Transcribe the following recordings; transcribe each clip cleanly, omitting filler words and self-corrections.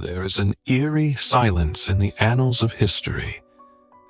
There is an eerie silence in the annals of history,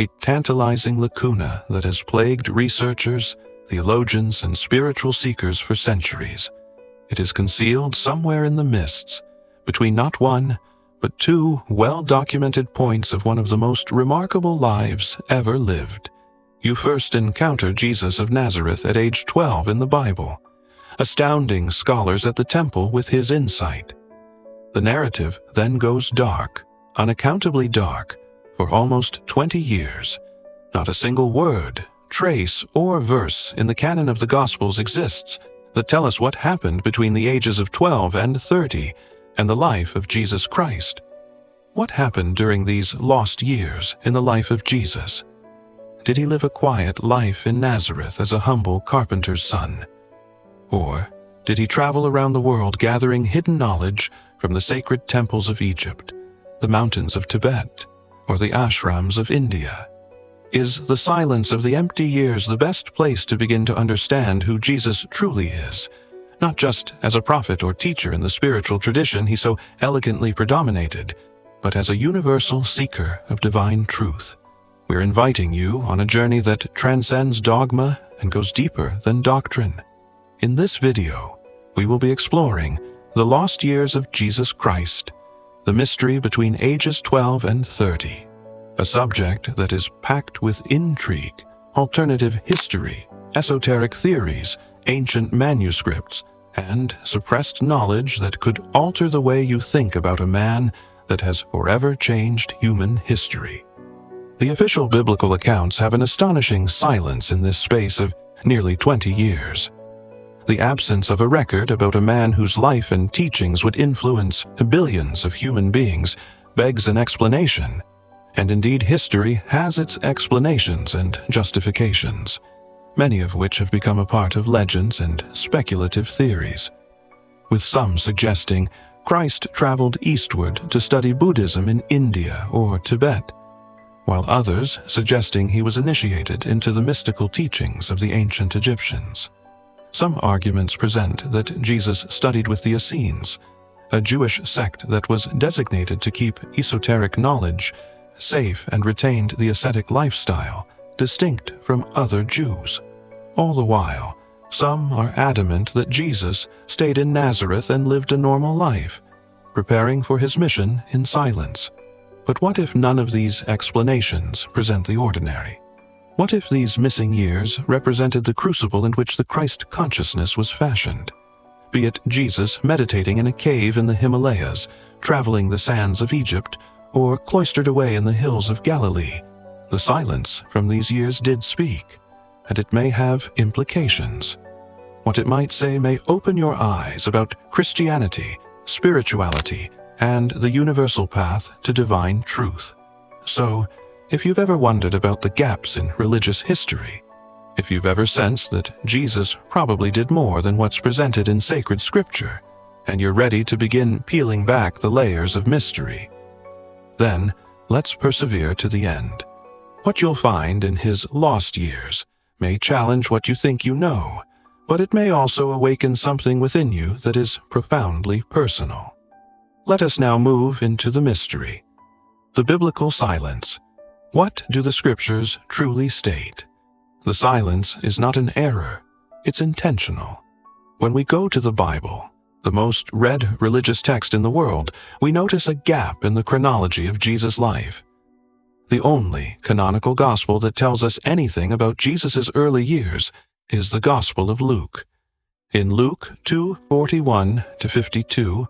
a tantalizing lacuna that has plagued researchers, theologians, and spiritual seekers for centuries. It is concealed somewhere in the mists, between not one, but two well-documented points of one of the most remarkable lives ever lived. You first encounter Jesus of Nazareth at age 12 in the Bible, astounding scholars at the temple with his insight. The narrative then goes dark, unaccountably dark, for almost 20 years. Not a single word, trace, or verse in the canon of the Gospels exists that tell us what happened between the ages of 12 and 30 and the life of Jesus Christ. What happened during these lost years in the life of Jesus? Did he live a quiet life in Nazareth as a humble carpenter's son? Or did he travel around the world gathering hidden knowledge from the sacred temples of Egypt, the mountains of Tibet, or the ashrams of India? Is the silence of the empty years the best place to begin to understand who Jesus truly is, not just as a prophet or teacher in the spiritual tradition he so elegantly predominated, but as a universal seeker of divine truth? We're inviting you on a journey that transcends dogma and goes deeper than doctrine. In this video, we will be exploring the lost years of Jesus Christ, the mystery between ages 12 and 30, a subject that is packed with intrigue, alternative history, esoteric theories, ancient manuscripts, and suppressed knowledge that could alter the way you think about a man that has forever changed human history. The official biblical accounts have an astonishing silence in this space of nearly 20 years. The absence of a record about a man whose life and teachings would influence billions of human beings begs an explanation, and indeed history has its explanations and justifications, many of which have become a part of legends and speculative theories, with some suggesting Christ traveled eastward to study Buddhism in India or Tibet, while others suggesting he was initiated into the mystical teachings of the ancient Egyptians. Some arguments present that Jesus studied with the Essenes, a Jewish sect that was designated to keep esoteric knowledge safe and retained the ascetic lifestyle distinct from other Jews. All the while, some are adamant that Jesus stayed in Nazareth and lived a normal life, preparing for his mission in silence. But what if none of these explanations present the ordinary? What if these missing years represented the crucible in which the Christ consciousness was fashioned? Be it Jesus meditating in a cave in the Himalayas, traveling the sands of Egypt, or cloistered away in the hills of Galilee, the silence from these years did speak, and it may have implications. What it might say may open your eyes about Christianity, spirituality, and the universal path to divine truth. So, if you've ever wondered about the gaps in religious history, if you've ever sensed that Jesus probably did more than what's presented in sacred scripture, and you're ready to begin peeling back the layers of mystery, then let's persevere to the end. What you'll find in his lost years may challenge what you think you know, but it may also awaken something within you that is profoundly personal. Let us now move into the mystery. The biblical silence. What do the scriptures truly state? The silence is not an error, it's intentional. When we go to the Bible, the most read religious text in the world, we notice a gap in the chronology of Jesus' life. The only canonical gospel that tells us anything about Jesus' early years is the Gospel of Luke. In Luke 2:41-52,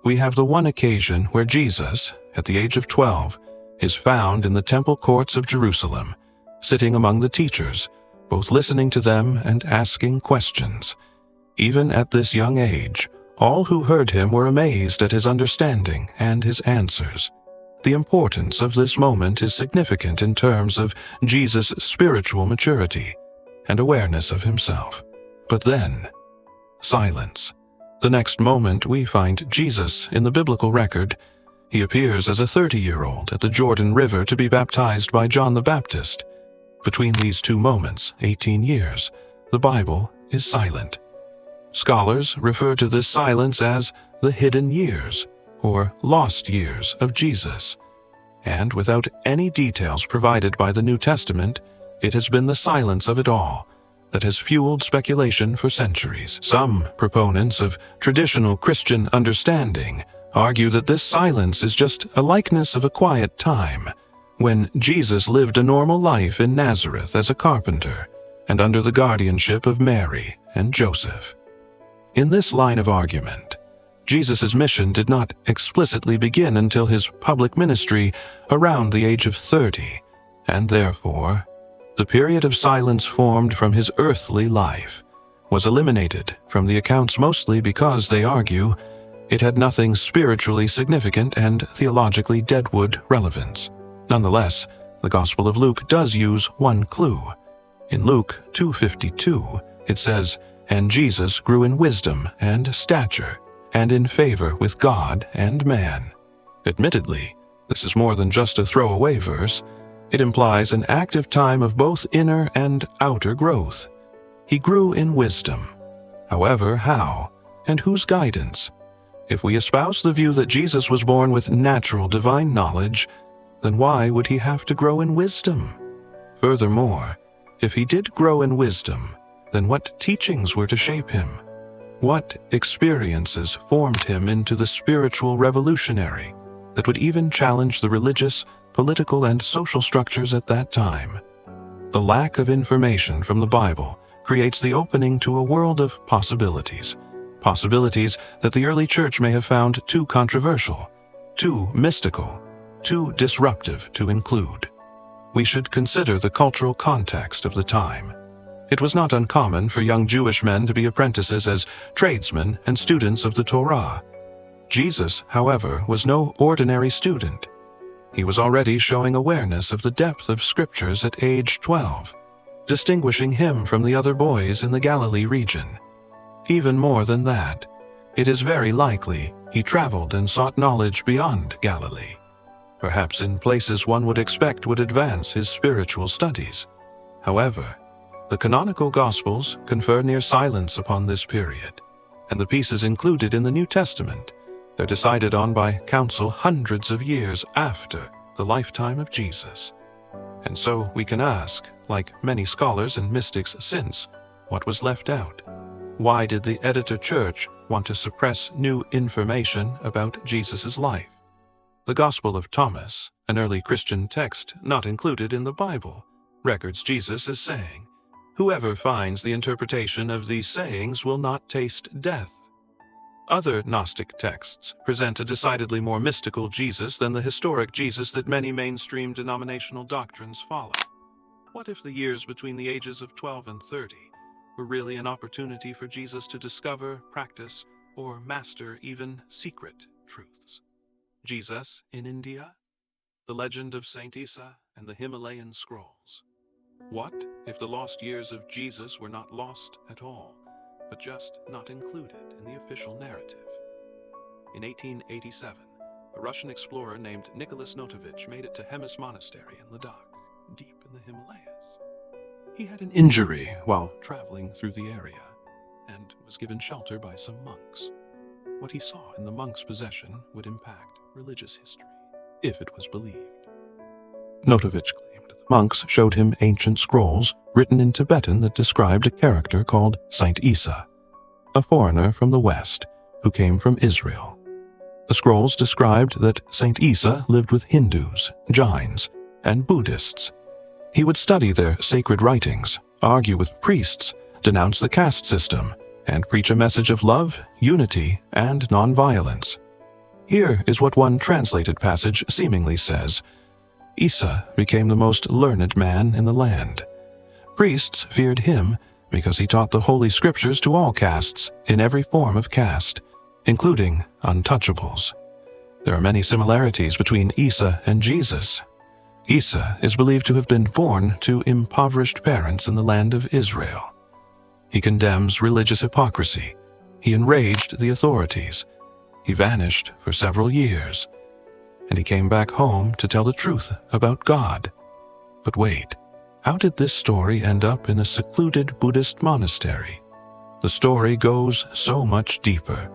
we have the one occasion where Jesus, at the age of 12, is found in the temple courts of Jerusalem, sitting among the teachers, both listening to them and asking questions. Even at this young age, all who heard him were amazed at his understanding and his answers. The importance of this moment is significant in terms of Jesus' spiritual maturity and awareness of himself. But then, silence. The next moment we find Jesus in the biblical record. He appears as a 30-year-old at the Jordan River to be baptized by John the Baptist. Between these two moments, 18 years, the Bible is silent. Scholars refer to this silence as the hidden years, or lost years of Jesus. And without any details provided by the New Testament, it has been the silence of it all that has fueled speculation for centuries. Some proponents of traditional Christian understanding argue that this silence is just a likeness of a quiet time, when Jesus lived a normal life in Nazareth as a carpenter and under the guardianship of Mary and Joseph. In this line of argument, Jesus' mission did not explicitly begin until his public ministry around the age of 30, and therefore, the period of silence formed from his earthly life was eliminated from the accounts mostly because, they argue, it had nothing spiritually significant and theologically deadwood relevance. Nonetheless, the Gospel of Luke does use one clue. In Luke 2:52, it says, "And Jesus grew in wisdom and stature, and in favor with God and man." Admittedly, this is more than just a throwaway verse. It implies an active time of both inner and outer growth. He grew in wisdom. However, how, and whose guidance? If we espouse the view that Jesus was born with natural divine knowledge, then why would he have to grow in wisdom? Furthermore, if he did grow in wisdom, then what teachings were to shape him? What experiences formed him into the spiritual revolutionary that would even challenge the religious, political, and social structures at that time? The lack of information from the Bible creates the opening to a world of possibilities. Possibilities that the early church may have found too controversial, too mystical, too disruptive to include. We should consider the cultural context of the time. It was not uncommon for young Jewish men to be apprentices as tradesmen and students of the Torah. Jesus, however, was no ordinary student. He was already showing awareness of the depth of scriptures at age 12, distinguishing him from the other boys in the Galilee region. Even more than that, it is very likely he traveled and sought knowledge beyond Galilee, perhaps in places one would expect would advance his spiritual studies. However, the canonical Gospels confer near silence upon this period, and the pieces included in the New Testament are decided on by council hundreds of years after the lifetime of Jesus. And so we can ask, like many scholars and mystics since, what was left out? Why did the editor church want to suppress new information about Jesus' life? The Gospel of Thomas, an early Christian text not included in the Bible, records Jesus as saying, "Whoever finds the interpretation of these sayings will not taste death." Other Gnostic texts present a decidedly more mystical Jesus than the historic Jesus that many mainstream denominational doctrines follow. What if the years between the ages of 12 and 30 were really an opportunity for Jesus to discover, practice, or master even secret truths? Jesus in India? The legend of Saint Isa and the Himalayan scrolls. What if the lost years of Jesus were not lost at all, but just not included in the official narrative? In 1887, a Russian explorer named Nicholas Notovich made it to Hermes Monastery in Ladakh, deep in the Himalayas. He had an injury while traveling through the area, and was given shelter by some monks. What he saw in the monks' possession would impact religious history, if it was believed. Notovich claimed the monks showed him ancient scrolls written in Tibetan that described a character called Saint Isa, a foreigner from the West who came from Israel. The scrolls described that Saint Isa lived with Hindus, Jains, and Buddhists. He would study their sacred writings, argue with priests, denounce the caste system, and preach a message of love, unity, and nonviolence. Here is what one translated passage seemingly says: Isa became the most learned man in the land. Priests feared him because he taught the holy scriptures to all castes in every form of caste, including untouchables. There are many similarities between Isa and Jesus. Isa is believed to have been born to impoverished parents in the land of Israel. He condemns religious hypocrisy. He enraged the authorities. He vanished for several years, and he came back home to tell the truth about God. But wait, how did this story end up in a secluded Buddhist monastery? The story goes so much deeper.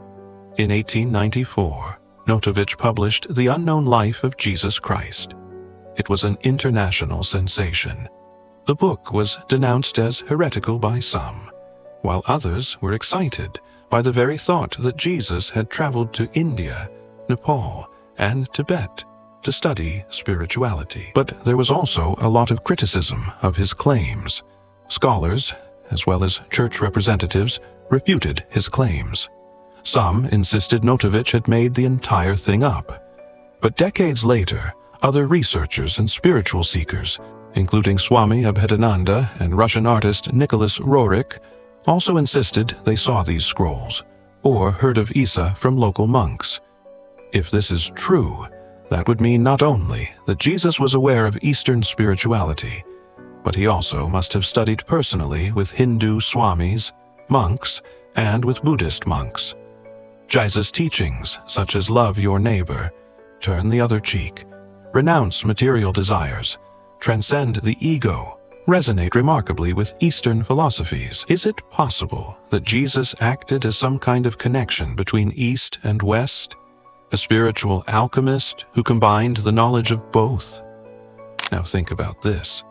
In 1894, Notovich published The Unknown Life of Jesus Christ. It was an international sensation. The book was denounced as heretical by some, while others were excited by the very thought that Jesus had traveled to India, Nepal, and Tibet to study spirituality. But there was also a lot of criticism of his claims. Scholars, as well as church representatives, refuted his claims. Some insisted Notovich had made the entire thing up. But decades later, other researchers and spiritual seekers, including Swami Abhedananda and Russian artist Nicholas Roerich, also insisted they saw these scrolls, or heard of Isa from local monks. If this is true, that would mean not only that Jesus was aware of Eastern spirituality, but he also must have studied personally with Hindu swamis, monks, and with Buddhist monks. Jesus' teachings, such as love your neighbor, turn the other cheek, renounce material desires, transcend the ego, resonate remarkably with Eastern philosophies. Is it possible that Jesus acted as some kind of connection between East and West? A spiritual alchemist who combined the knowledge of both? Now think about this.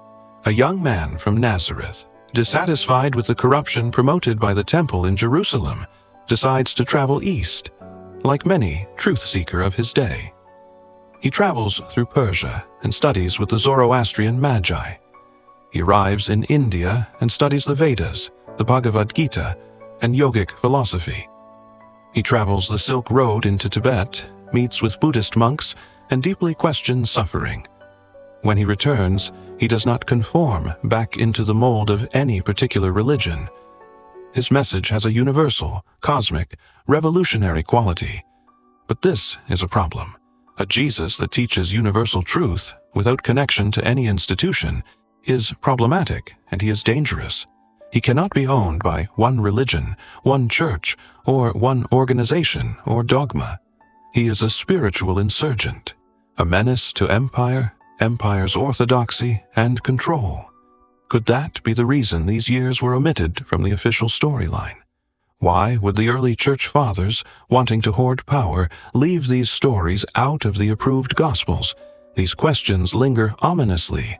A young man from Nazareth, dissatisfied with the corruption promoted by the temple in Jerusalem, decides to travel east, like many truth seeker of his day. He travels through Persia and studies with the Zoroastrian magi. He arrives in India and studies the Vedas, the Bhagavad Gita, and yogic philosophy. He travels the Silk Road into Tibet, meets with Buddhist monks, and deeply questions suffering. When he returns, he does not conform back into the mold of any particular religion. His message has a universal, cosmic, revolutionary quality. But this is a problem. A Jesus that teaches universal truth without connection to any institution is problematic, and he is dangerous. He cannot be owned by one religion, one church, or one organization or dogma. He is a spiritual insurgent, a menace to empire, empire's orthodoxy, and control. Could that be the reason these years were omitted from the official storyline? Why would the early church fathers, wanting to hoard power, leave these stories out of the approved gospels? These questions linger ominously.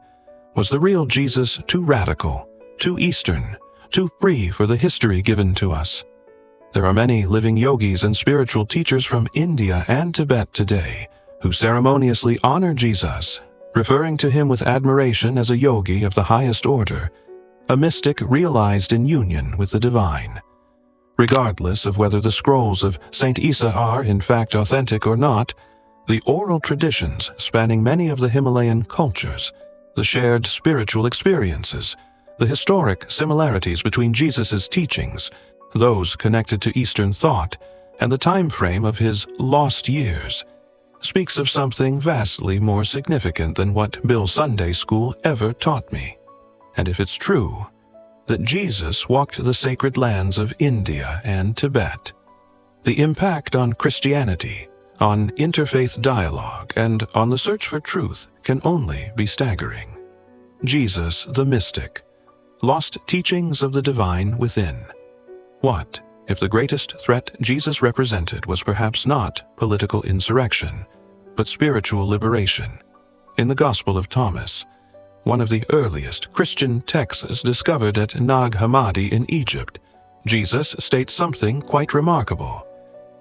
Was the real Jesus too radical, too Eastern, too free for the history given to us? There are many living yogis and spiritual teachers from India and Tibet today who ceremoniously honor Jesus, referring to him with admiration as a yogi of the highest order, a mystic realized in union with the divine. Regardless of whether the scrolls of Saint Isa are in fact authentic or not, the oral traditions spanning many of the Himalayan cultures, the shared spiritual experiences, the historic similarities between Jesus' teachings, those connected to Eastern thought, and the time frame of his lost years, speaks of something vastly more significant than what Bill Sunday School ever taught me. And if it's true that Jesus walked the sacred lands of India and Tibet, the impact on Christianity, on interfaith dialogue, and on the search for truth can only be staggering. Jesus, the mystic, lost teachings of the divine within. What if the greatest threat Jesus represented was perhaps not political insurrection, but spiritual liberation? In the Gospel of Thomas, one of the earliest Christian texts discovered at Nag Hammadi in Egypt, Jesus states something quite remarkable.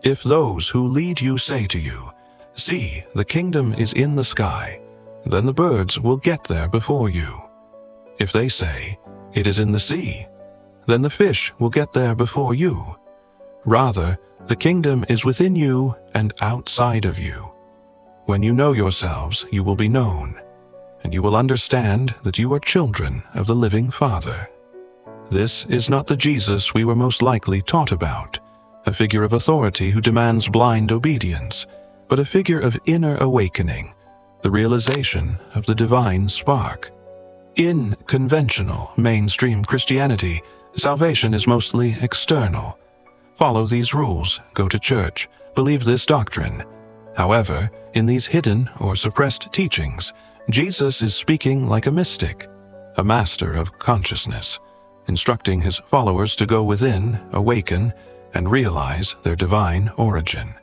If those who lead you say to you, "See, the kingdom is in the sky," then the birds will get there before you. If they say, "It is in the sea," then the fish will get there before you. Rather, the kingdom is within you and outside of you. When you know yourselves, you will be known, and you will understand that you are children of the living Father. This is not the Jesus we were most likely taught about, a figure of authority who demands blind obedience, but a figure of inner awakening, the realization of the divine spark. In conventional, mainstream Christianity, salvation is mostly external. Follow these rules, go to church, believe this doctrine. However, in these hidden or suppressed teachings, Jesus is speaking like a mystic, a master of consciousness, instructing his followers to go within, awaken, and realize their divine origin.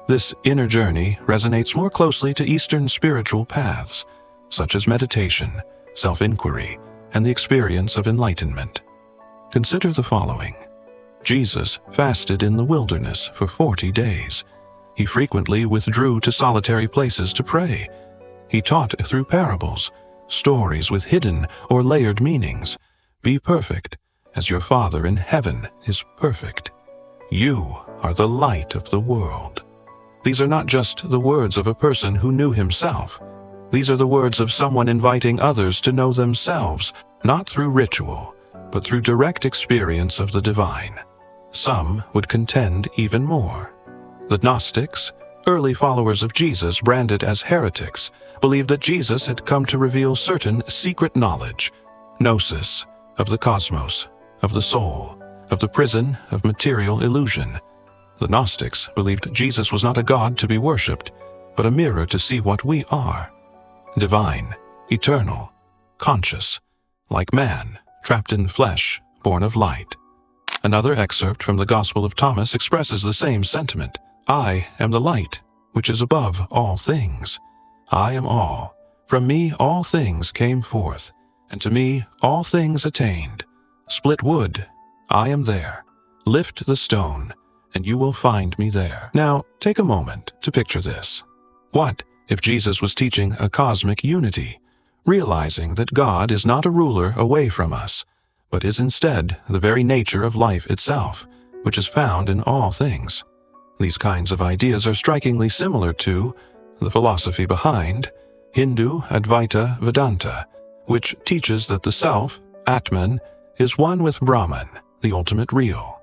This inner journey resonates more closely to Eastern spiritual paths, such as meditation, self-inquiry, and the experience of enlightenment. Consider the following. Jesus fasted in the wilderness for 40 days. He frequently withdrew to solitary places to pray. He taught through parables, stories with hidden or layered meanings. Be perfect, as your Father in heaven is perfect. You are the light of the world. These are not just the words of a person who knew himself. These are the words of someone inviting others to know themselves, not through ritual, but through direct experience of the divine. Some would contend even more. The Gnostics, early followers of Jesus branded as heretics, believed that Jesus had come to reveal certain secret knowledge, gnosis, of the cosmos, of the soul, of the prison of material illusion. The Gnostics believed Jesus was not a god to be worshipped, but a mirror to see what we are. Divine, eternal, conscious, like man, trapped in flesh, born of light. Another excerpt from the Gospel of Thomas expresses the same sentiment. I am the light, which is above all things. I am all. From me all things came forth, and to me all things attained. Split wood, I am there. Lift the stone, and you will find me there. Now, take a moment to picture this. What if Jesus was teaching a cosmic unity, realizing that God is not a ruler away from us, but is instead the very nature of life itself, which is found in all things? These kinds of ideas are strikingly similar to the philosophy behind Hindu Advaita Vedanta, which teaches that the self, Atman, is one with Brahman, the ultimate real,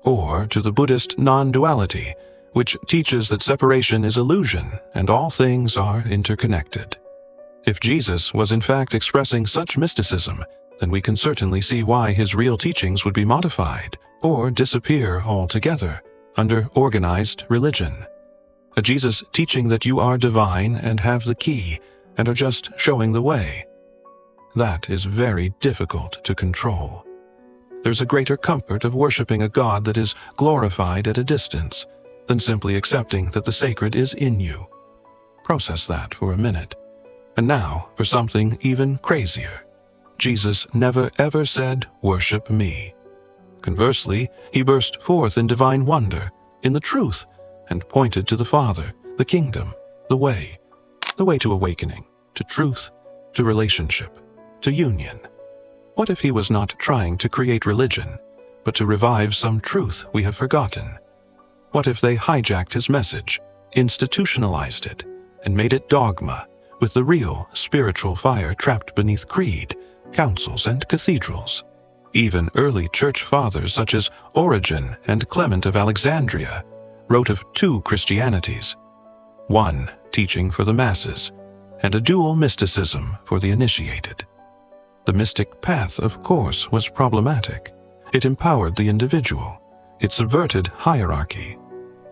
or to the Buddhist non-duality, which teaches that separation is illusion and all things are interconnected. If Jesus was in fact expressing such mysticism, then we can certainly see why his real teachings would be modified or disappear altogether under organized religion. A Jesus teaching that you are divine and have the key and are just showing the way. That is very difficult to control. There's a greater comfort of worshiping a God that is glorified at a distance than simply accepting that the sacred is in you. Process that for a minute. And now for something even crazier. Jesus never ever said, "Worship me." Conversely, he burst forth in divine wonder, in the truth, and pointed to the Father, the kingdom, the way to awakening, to truth, to relationship, to union. What if he was not trying to create religion, but to revive some truth we have forgotten? What if they hijacked his message, institutionalized it, and made it dogma, with the real spiritual fire trapped beneath creed, councils, and cathedrals? Even early church fathers such as Origen and Clement of Alexandria wrote of two Christianities, one teaching for the masses, and a dual mysticism for the initiated. The mystic path, of course, was problematic. It empowered the individual. It subverted hierarchy.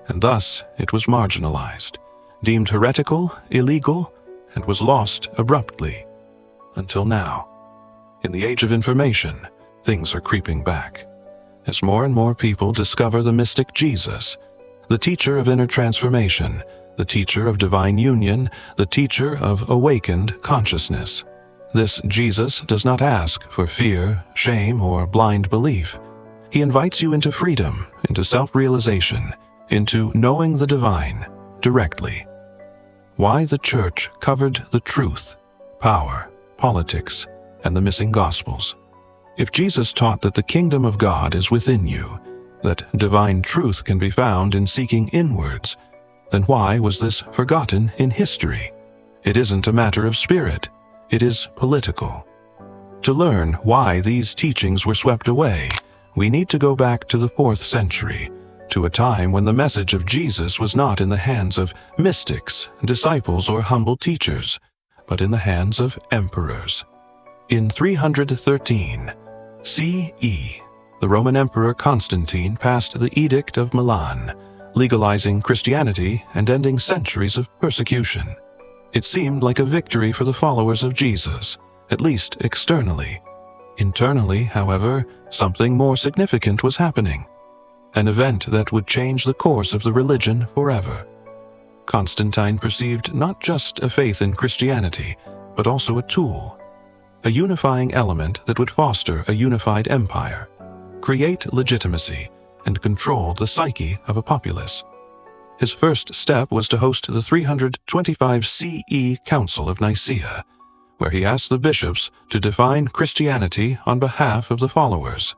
And thus it was marginalized, deemed heretical, illegal, and was lost abruptly. Until now. In the age of information, things are creeping back. As more and more people discover the mystic Jesus, the teacher of inner transformation, the teacher of divine union, the teacher of awakened consciousness. This Jesus does not ask for fear, shame, or blind belief. He invites you into freedom, into self-realization, into knowing the divine directly. Why the Church covered the truth, power, politics, and the missing Gospels. If Jesus taught that the kingdom of God is within you, that divine truth can be found in seeking inwards, then why was this forgotten in history? It isn't a matter of spirit, it is political. To learn why these teachings were swept away, we need to go back to the 4th century, to a time when the message of Jesus was not in the hands of mystics, disciples, or humble teachers, but in the hands of emperors. In 313 CE, the Roman Emperor Constantine passed the Edict of Milan, legalizing Christianity and ending centuries of persecution. It seemed like a victory for the followers of Jesus, at least externally. Internally, however, something more significant was happening. An event that would change the course of the religion forever. Constantine perceived not just a faith in Christianity, but also a tool, a unifying element that would foster a unified empire, create legitimacy, and control the psyche of a populace. His first step was to host the 325 CE Council of Nicaea, where he asked the bishops to define Christianity on behalf of the followers.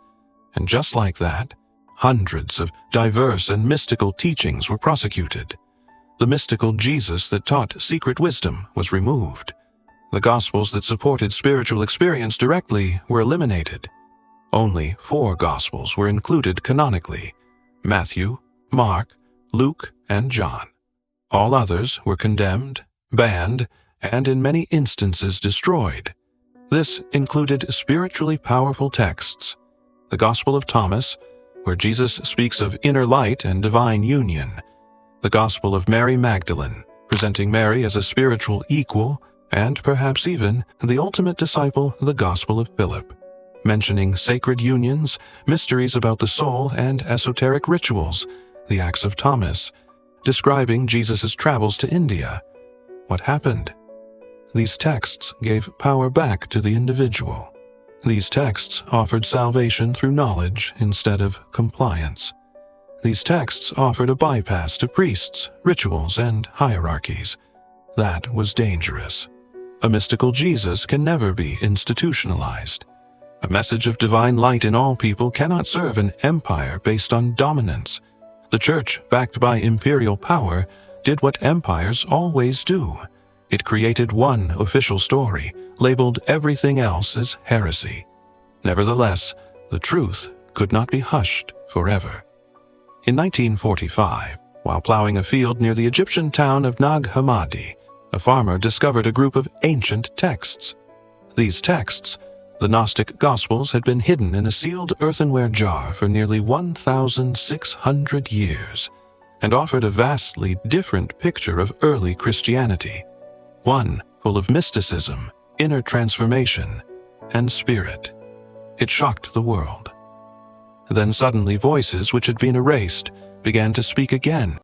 And just like that, hundreds of diverse and mystical teachings were prosecuted. The mystical Jesus that taught secret wisdom was removed. The Gospels that supported spiritual experience directly were eliminated. Only 4 Gospels were included canonically: Matthew, Mark, Luke, and John. All others were condemned, banned, and in many instances destroyed. This included spiritually powerful texts: the Gospel of Thomas, where Jesus speaks of inner light and divine union; the Gospel of Mary Magdalene, presenting Mary as a spiritual equal; and perhaps even the ultimate disciple, the Gospel of Philip, mentioning sacred unions, mysteries about the soul, and esoteric rituals; the Acts of Thomas, describing Jesus' travels to India. What happened? These texts gave power back to the individual. These texts offered salvation through knowledge instead of compliance. These texts offered a bypass to priests, rituals, and hierarchies. That was dangerous. A mystical Jesus can never be institutionalized. A message of divine light in all people cannot serve an empire based on dominance. The Church, backed by imperial power, did what empires always do. It created one official story, labeled everything else as heresy. Nevertheless, the truth could not be hushed forever. In 1945, while plowing a field near the Egyptian town of Nag Hammadi, a farmer discovered a group of ancient texts. These texts, the Gnostic Gospels, had been hidden in a sealed earthenware jar for nearly 1,600 years, and offered a vastly different picture of early Christianity, one full of mysticism, inner transformation, and spirit. It shocked the world. Then suddenly voices which had been erased began to speak again.